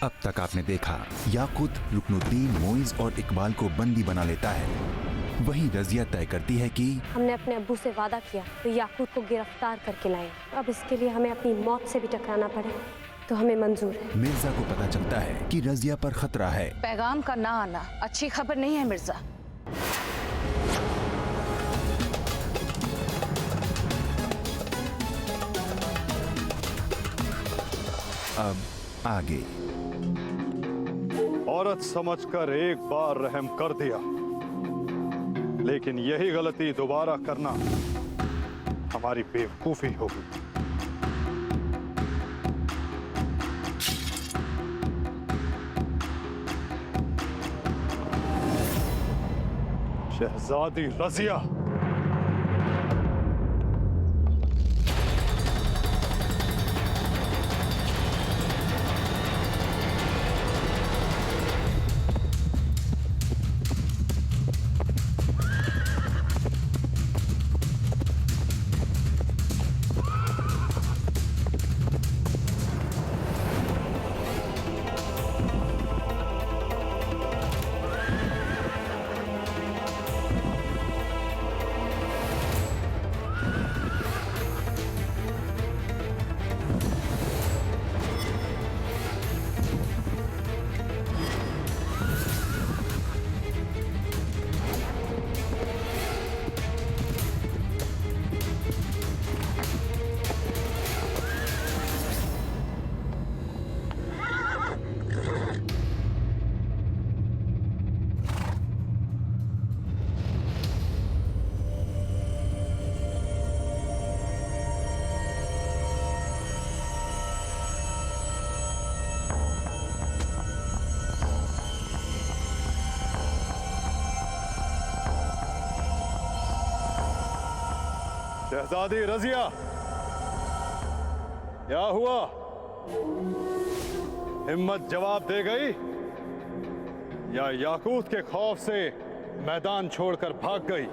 अब तक आपने देखा, याकूत रुकनुद्दीन, मोइज और इकबाल को बंदी बना लेता है। वहीं रजिया तय करती है कि हमने अपने अब्बू से वादा किया तो याकूत को गिरफ्तार करके लाएं। अब इसके लिए हमें अपनी मौत से भी टकराना पड़े तो हमें मंजूर है। मिर्जा को पता चलता है कि रजिया पर खतरा है। पैगाम का ना आना अच्छी खबर नहीं है मिर्जा। अब आगे। औरत समझकर एक बार रहम कर दिया, लेकिन यही गलती दोबारा करना हमारी बेवकूफी होगी। शहजादी रजिया, शहजादी रजिया, क्या हुआ? हिम्मत जवाब दे गई या याकूत के खौफ से मैदान छोड़कर भाग गई?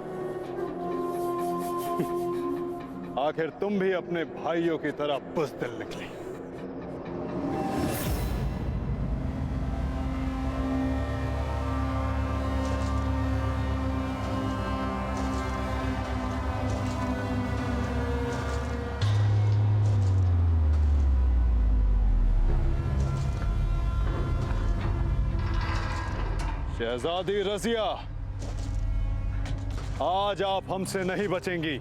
आखिर तुम भी अपने भाइयों की तरह बुज़दिल निकली। शहजादी रजिया, आज आप हमसे नहीं बचेंगी।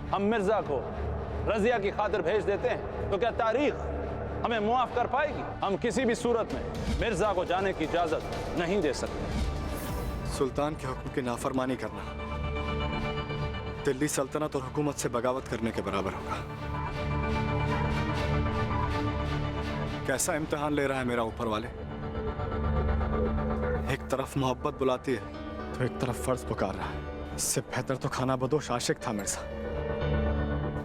हम मिर्जा को रजिया की खातिर भेज देते हैं तो क्या तारीख हमें मुआफ कर पाएगी? हम किसी भी सूरत में मिर्जा को जाने की इजाजत नहीं दे सकते। सुल्तान के हुक्म की नाफरमानी करना दिल्ली सल्तनत और हुकूमत से बगावत करने के बराबर होगा। कैसा इम्तिहान ले रहा है मेरा ऊपर वाले। एक तरफ मोहब्बत बुलाती है तो एक तरफ फर्ज पुकार रहा है। इससे बेहतर तो खाना बदोश आशिक था मिर्जा।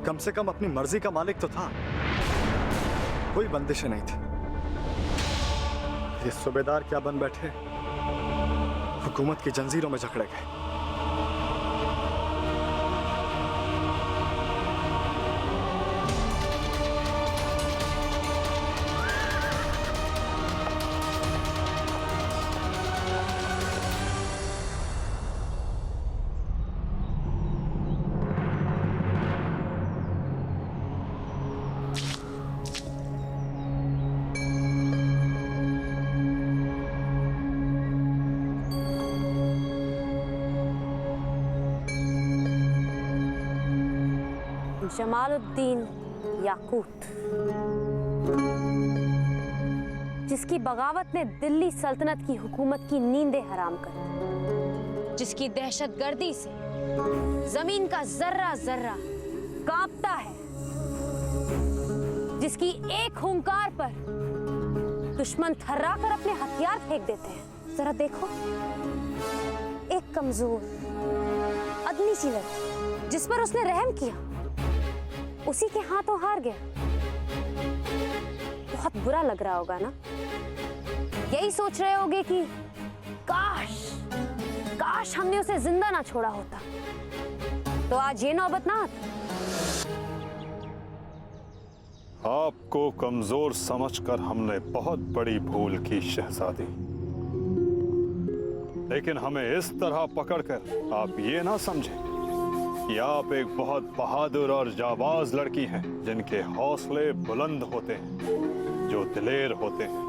कम से कम अपनी मर्जी का मालिक तो था, कोई बंदिशें नहीं थी। ये सूबेदार क्या बन बैठे, हुकूमत की जंजीरों में जकड़े गए। जमालुद्दीन याकूत, जिसकी बगावत ने दिल्ली सल्तनत की हुकूमत की नींदें हराम कर दी, जिसकी दहशतगर्दी से जमीन का जर्रा जर्रा कांपता है, जिसकी एक हुंकार पर दुश्मन थर्रा कर अपने हथियार फेंक देते हैं। जरा देखो, एक कमजोर अदनी सी लड़की जिस पर उसने रहम किया, उसी के हाथों हार गया। बहुत बुरा लग रहा होगा ना? यही सोच रहे होगे कि काश काश हमने उसे जिंदा ना छोड़ा होता, तो आज ये नौबत ना आती। आपको कमजोर समझकर हमने बहुत बड़ी भूल की शहजादी, लेकिन हमें इस तरह पकड़कर आप ये ना समझें कि आप एक बहुत बहादुर और जाबाज लड़की हैं, जिनके हौसले बुलंद होते हैं, जो दिलेर होते हैं।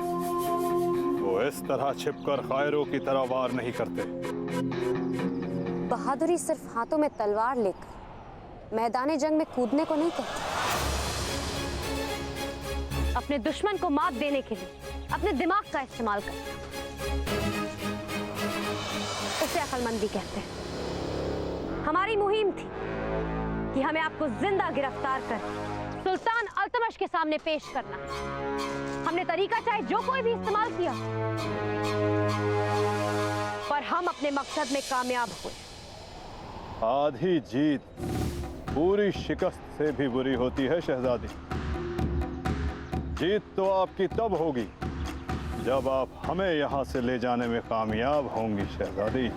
वो इस तरह छिपकर कायरों की तरह वार नहीं करते। बहादुरी सिर्फ हाथों में तलवार लेकर मैदान जंग में कूदने को नहीं कहती। अपने दुश्मन को मात देने के लिए अपने दिमाग का इस्तेमाल करना, उसे अक्लमंदी कहते हैं। हमारी मुहिम थी कि हमें आपको जिंदा गिरफ्तार कर सुल्तान अल्तमश के सामने पेश करना। हमने तरीका चाहे जो कोई भी इस्तेमाल किया, पर हम अपने मकसद में कामयाब हुए। आधी जीत पूरी शिकस्त से भी बुरी होती है शहजादी। जीत तो आपकी तब होगी जब आप हमें यहां से ले जाने में कामयाब होंगी शहजादी।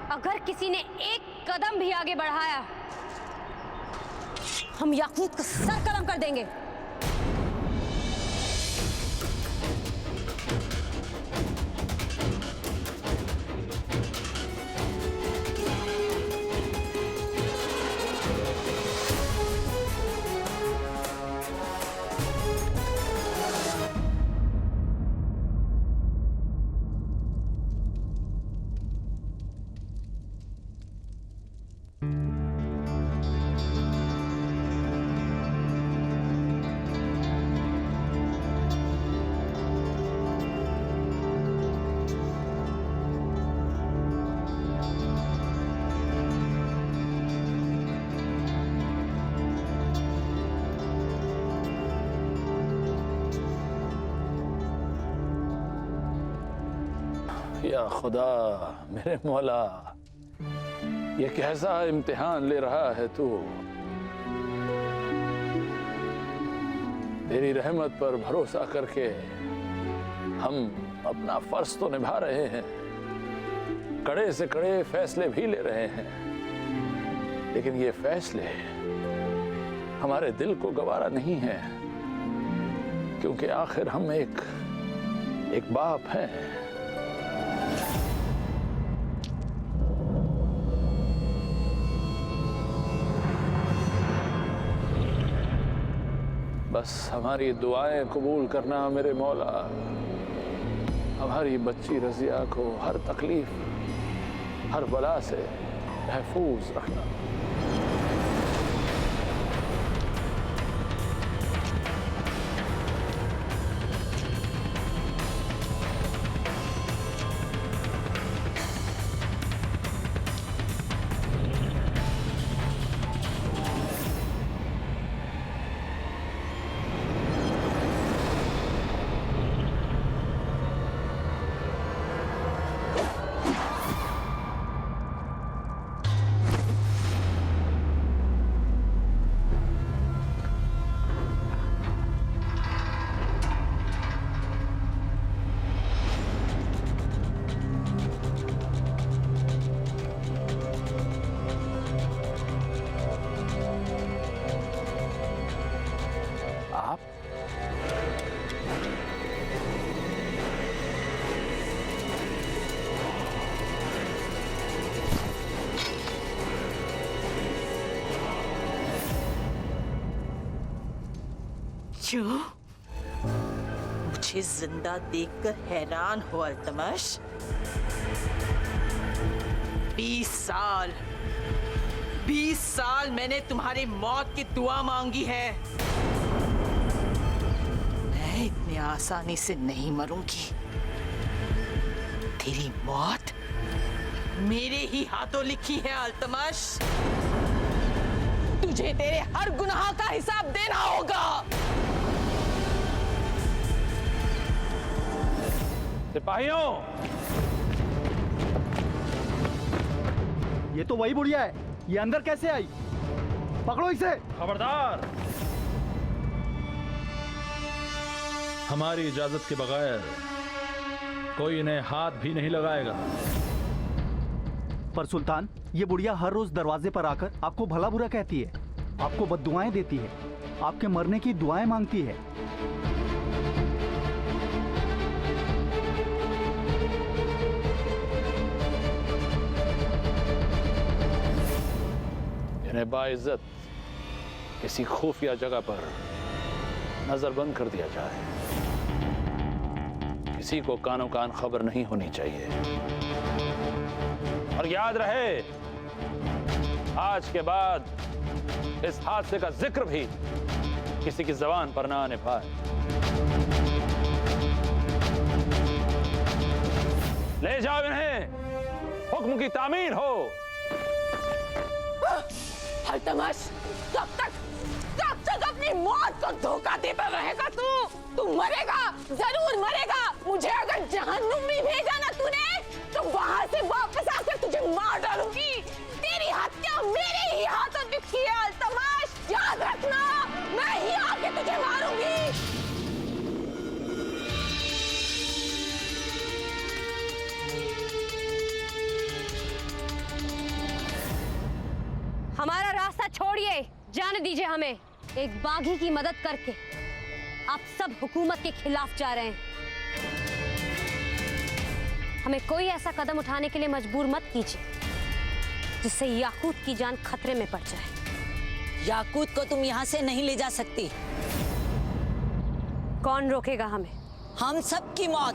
अगर किसी ने एक कदम भी आगे बढ़ाया, हम याकूत को सर कलम कर देंगे। या खुदा मेरे मौला, ये कैसा इम्तिहान ले रहा है तू। तेरी रहमत पर भरोसा करके हम अपना फर्ज तो निभा रहे हैं, कड़े से कड़े फैसले भी ले रहे हैं, लेकिन ये फैसले हमारे दिल को गवारा नहीं है, क्योंकि आखिर हम एक बाप हैं। बस हमारी दुआएं कबूल करना मेरे मौला, हमारी बच्ची रजिया को हर तकलीफ, हर बला से महफूज रखना। क्यों? मुझे जिंदा देखकर हैरान हो अल्तमश। 20 साल मैंने तुम्हारी मौत की दुआ मांगी है। मैं इतनी आसानी से नहीं मरूंगी। तेरी मौत मेरे ही हाथों लिखी है अल्तमश। तुझे तेरे हर गुनाह का हिसाब देना होगा। सिपाहियों, ये तो वही बुढ़िया है। ये अंदर कैसे आई? पकड़ो इसे। खबरदार, हमारी इजाजत के बगैर कोई इन्हें हाथ भी नहीं लगाएगा। पर सुल्तान, ये बुढ़िया हर रोज दरवाजे पर आकर आपको भला बुरा कहती है, आपको बद्दुआएं देती है, आपके मरने की दुआएं मांगती है। इन्हें बाइज्जत किसी खुफिया जगह पर नजरबंद कर दिया जाए। किसी को कानो कान खबर नहीं होनी चाहिए। और याद रहे, आज के बाद इस हादसे का जिक्र भी किसी की जबान पर ना आने पाए। ले जाओ इन्हें, हुक्म की तामीर हो। अल्तमश, कब तक अपनी मौत को धोखा देता रहेगा तू मरेगा, जरूर मरेगा। मुझे अगर जहन्नुम में भेजा ना तूने, तो वहां से वापस आकर तुझे मार डालूंगी। तेरी हत्या मेरे ही हाथों लिखी है अल्तमश, याद रखना। मैं ही आके तुझे मारूंगी। हमारा रास्ता छोड़िए, जाने दीजिए हमें। एक बागी की मदद करके आप सब हुकूमत के खिलाफ जा रहे हैं। हमें कोई ऐसा कदम उठाने के लिए मजबूर मत कीजिए जिससे याकूत की जान खतरे में पड़ जाए। याकूत को तुम यहाँ से नहीं ले जा सकती। कौन रोकेगा हमें? हम सब की मौत,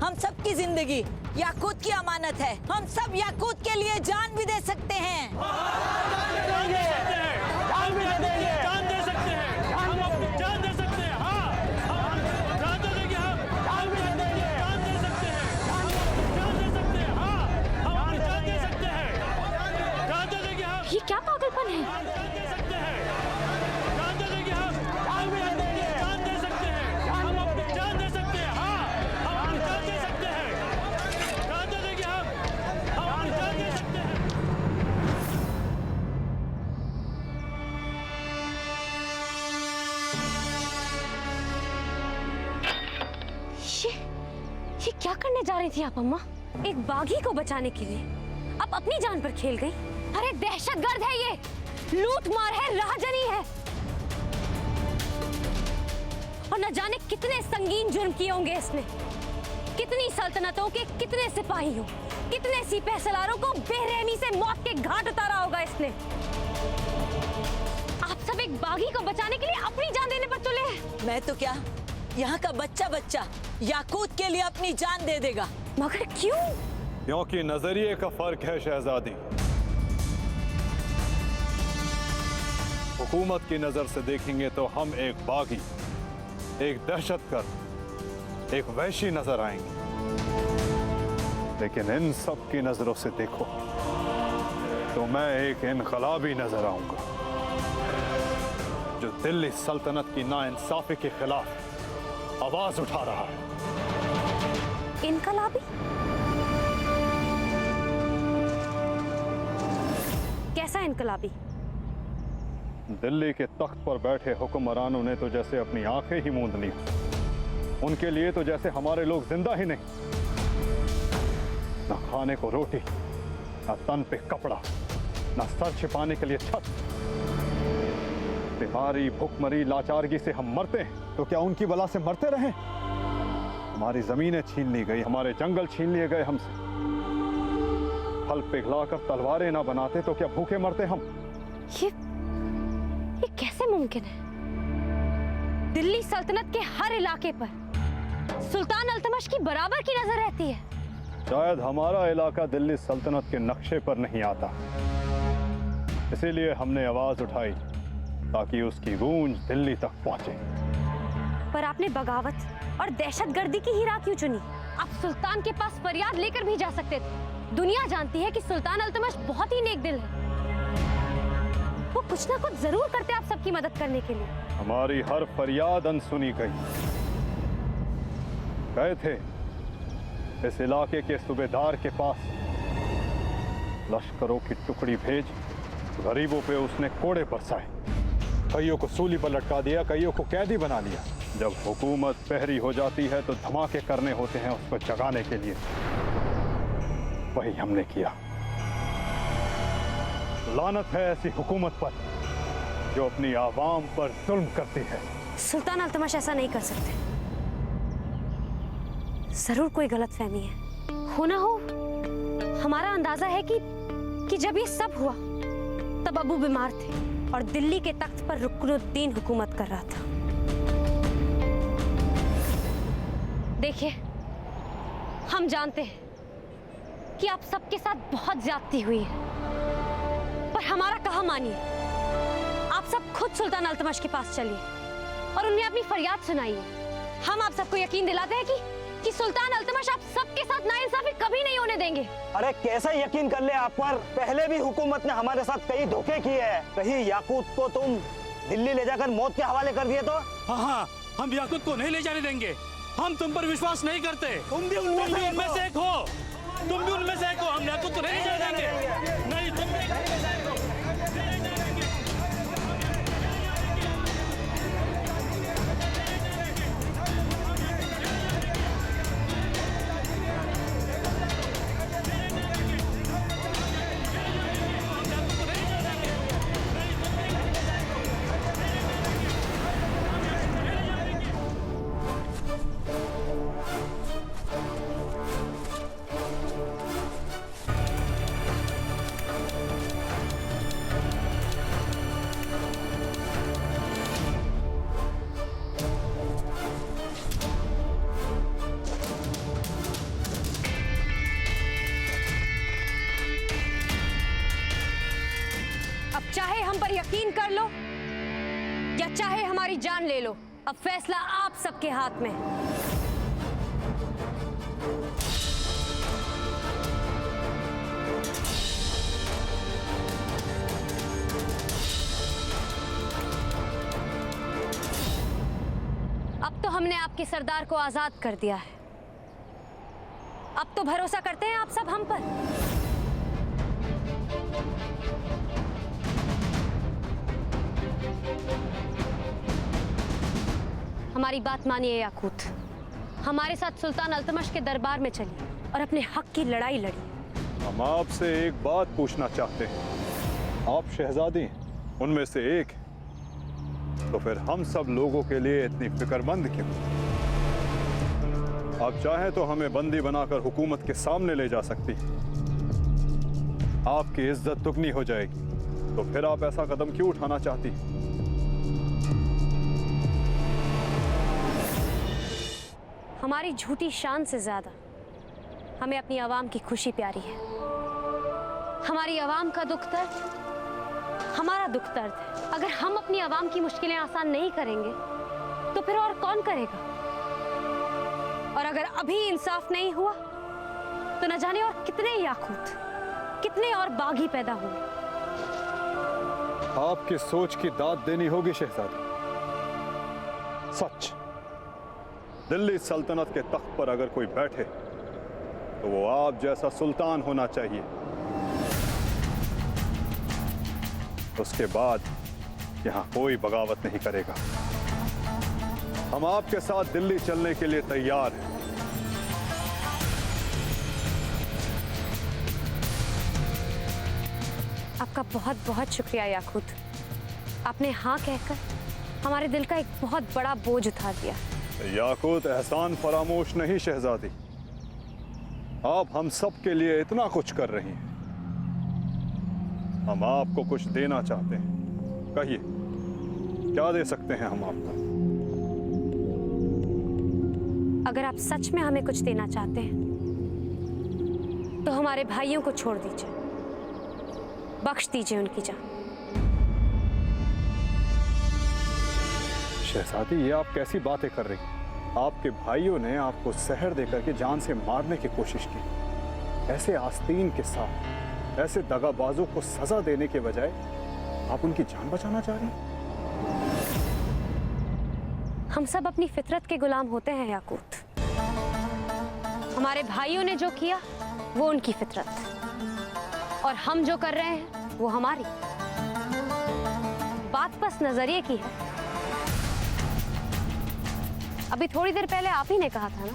हम सब की जिंदगी याकूत की अमानत है। हम सब याकूत के लिए जान भी दे सकते हैं। जान दे सकते हैं, जान भी दे देंगे, जान दे सकते हैं, जान दे सकते हैं। हाँ, हम जान दे देंगे, हम जान भी दे देंगे, जान दे सकते हैं, जान दे सकते हैं। हाँ, हम अपनी जान दे सकते हैं, जान दे देंगे हम। ये क्या पागलपन है? जान दे सकते हैं, जान दे देंगे हम, जान भी दे देंगे, जान दे सकते हैं, हम अपनी जान दे सकते हैं। हाँ, हम अपनी जान दे सकते हैं, जान दे देंगे हम अपनी जान दे सकते हैं। ये क्या करने जा रही थी आप अम्मा? एक बागी को बचाने के लिए आप अपनी जान पर खेल गई। अरे दहशतगर्द है ये, लूट मार है, राहजनी है, और न जाने कितने संगीन जुर्म किए होंगे इसने। कितनी सल्तनतों के कितने सिपाहियों, कितने सिपह सलारों को बेरहमी से मौत के घाट उतारा होगा इसने। आप सब एक बागी को बचाने के लिए अपनी जान देने पर तुले हैं। मैं तो क्या, यहाँ का बच्चा याकूत के लिए अपनी जान दे देगा। मगर क्यों? क्योंकि नजरिए का फर्क है शहजादी। हुकूमत की नजर से देखेंगे तो हम एक बागी, एक दहशतगर्द, एक वहशी नजर आएंगे। लेकिन इन सब की नजरों से देखो तो मैं एक इनकलाबी नजर आऊंगा जो दिल्ली सल्तनत की नाइंसाफी के खिलाफ आवाज उठा रहा है। इनकलाबी? कैसा इनकलाबी? दिल्ली के तख्त पर बैठे हुक्मरानों ने तो जैसे अपनी आंखें ही मूंद ली। उनके लिए तो जैसे हमारे लोग जिंदा ही नहीं। न खाने को रोटी, न तन पे कपड़ा, न सर छिपाने के लिए छत। बीमारी, भुखमरी, लाचारगी से हम मरते हैं तो क्या उनकी बला से मरते रहे? हमारी जमीनें छीन ली गई, हमारे जंगल छीन लिए गए हमसे। फल पिघलाकर तलवारें ना बनाते तो क्या भूखे मरते हम? ये कैसे मुमकिन है? दिल्ली सल्तनत के हर इलाके पर सुल्तान अल्तमश की बराबर की नजर रहती है। शायद हमारा इलाका दिल्ली सल्तनत के नक्शे पर नहीं आता, इसीलिए हमने आवाज उठाई ताकि उसकी गूंज दिल्ली तक पहुंचे। पर आपने बगावत और दहशतगर्दी की ही राह क्यों चुनी? आप सुल्तान के पास फरियाद लेकर भी जा सकते थे। दुनिया जानती है कि सुल्तान अल्तमश बहुत ही नेक दिल है। वो कुछ ना कुछ जरूर करते आप सबकी मदद करने के लिए। हमारी हर फरियाद अनसुनी गई। गए थे इस इलाके के सूबेदार के पास, लश्करों की टुकड़ी भेज गरीबों पे उसने कोड़े बरसाए, कईयों को सूली पर लटका दिया, कईयों को कैदी बना लिया। जब हुकूमत पहरी हो जाती है तो धमाके करने होते हैं उसको जगाने के लिए। वही हमने किया। लानत है ऐसी हुकूमत पर जो अपनी आवाम पर जुल्म करती है। सुल्तान अल्तमश ऐसा नहीं कर सकते। जरूर कोई गलतफहमी है। हो ना हो, हमारा अंदाजा है कि जब ये सब हुआ तब अबू बीमार थे और दिल्ली के तख्त पर रुकनुद्दीन हुकूमत कर रहा था। देखिए, हम जानते हैं कि आप सबके साथ बहुत ज्यादती हुई है, पर हमारा कहा मानिए। आप सब खुद सुल्तान अल्तमश के पास चलिए और उन्हें अपनी फरियाद सुनाइए। हम आप सबको यकीन दिलाते हैं कि सुल्तान अल्तमश आप सबके साथ नाइंसाफी कभी नहीं होने देंगे। अरे कैसा यकीन कर ले आप पर? पहले भी हुकूमत ने हमारे साथ कई धोखे किए हैं। कहीं याकूत को तुम दिल्ली ले जाकर मौत के हवाले कर दिए तो? हाँ, हम याकूत को नहीं ले जाने देंगे। हम तुम पर विश्वास नहीं करते। तुम भी उनमें से एक हो। तुम भी उनमें से एक हो। हम याकूत को नहीं ले जाने देंगे। नहीं, तुम भी उनमें से एक हो। चाहे हम पर यकीन कर लो या चाहे हमारी जान ले लो, अब फैसला आप सबके हाथ में है। अब तो हमने आपके सरदार को आजाद कर दिया है। अब तो भरोसा करते हैं आप सब हम पर। हमारी बात मानिए याकूत, हमारे साथ सुल्तान अल्तमश के दरबार में चलिए और अपने हक की लड़ाई लड़िए। हम आपसे एक बात पूछना चाहते हैं। आप शहजादी हैं, उनमें से एक, तो फिर हम सब लोगों के लिए इतनी फिक्रमंद क्यों? आप चाहें तो हमें बंदी बनाकर हुकूमत के सामने ले जा सकती हैं। आपकी इज्जत दुगनी हो जाएगी, तो फिर आप ऐसा कदम क्यों उठाना चाहती हैं? हमारी झूठी शान से ज्यादा हमें अपनी आवाम की खुशी प्यारी है। हमारी आवाम का दुख दर्द हमारा दुख दर्द है। अगर हम अपनी आवाम की मुश्किलें आसान नहीं करेंगे तो फिर और कौन करेगा? और अगर अभी इंसाफ नहीं हुआ तो न जाने और कितने याकूत, कितने और बागी पैदा होंगे। आपकी सोच की दाद देनी होगी शहजादी। सच, दिल्ली सल्तनत के तख्त पर अगर कोई बैठे तो वो आप जैसा सुल्तान होना चाहिए। उसके बाद यहाँ कोई बगावत नहीं करेगा। हम आपके साथ दिल्ली चलने के लिए तैयार हैं। आपका बहुत बहुत शुक्रिया याकूत। आपने हाँ कहकर हमारे दिल का एक बहुत बड़ा बोझ उतार दिया। याकूत, एहसान फरामोश नहीं शहजादी। आप हम सब के लिए इतना कुछ कर रही हैं, हम आपको कुछ देना चाहते हैं। कहिए, क्या दे सकते हैं हम आपको? अगर आप सच में हमें कुछ देना चाहते हैं तो हमारे भाइयों को छोड़ दीजिए, बख्श दीजिए उनकी जान। शहजादी, ये आप कैसी बातें कर रही हैं? आपके भाइयों ने आपको जहर देकर के जान से मारने की कोशिश की। ऐसे आस्तीन के साथ ऐसे दगाबाजों को सजा देने के बजाय आप उनकी जान बचाना चाह रही हैं? हम सब अपनी फितरत के गुलाम होते हैं याकूत। हमारे भाइयों ने जो किया वो उनकी फितरत, और हम जो कर रहे हैं वो हमारी। बात बस नजरिए की है। अभी थोड़ी देर पहले आप ही ने कहा था ना